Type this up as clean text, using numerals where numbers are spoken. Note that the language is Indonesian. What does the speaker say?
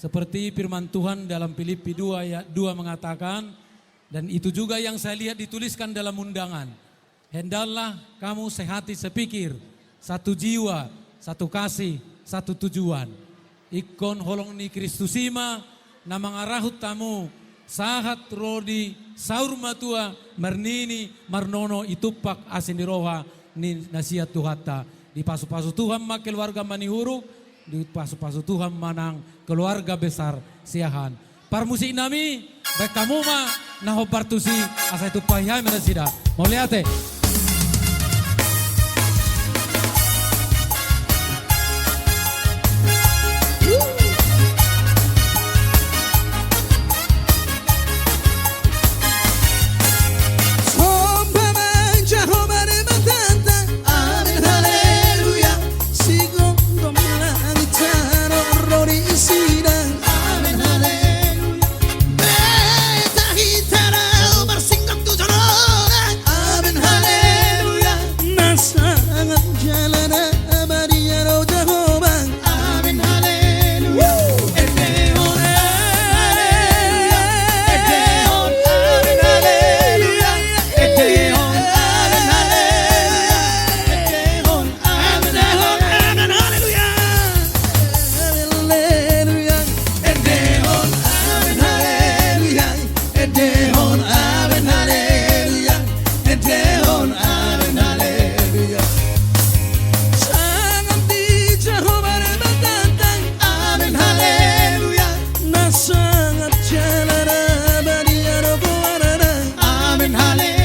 Seperti firman Tuhan dalam Filipi 2 ayat 2 mengatakan, dan itu juga yang saya lihat dituliskan dalam undangan. Hendaklah kamu sehati sepikir, satu jiwa, satu kasih, satu tujuan. Ikon holong ni Kristusima, na mga rahut tamu, sahat rodi, saur matua, mernini, marnono, itupak asiniroha, ni nasihat Tuhata. Di pasu-pasu Tuhan mak keluarga manihuruk, di pasu-pasu Tuhan manang keluarga besar siahan. Parmusik nami, baik kamu ma, naho partusi, asa itu pahiyay menasida. Mau lihat eh? Hallelujah.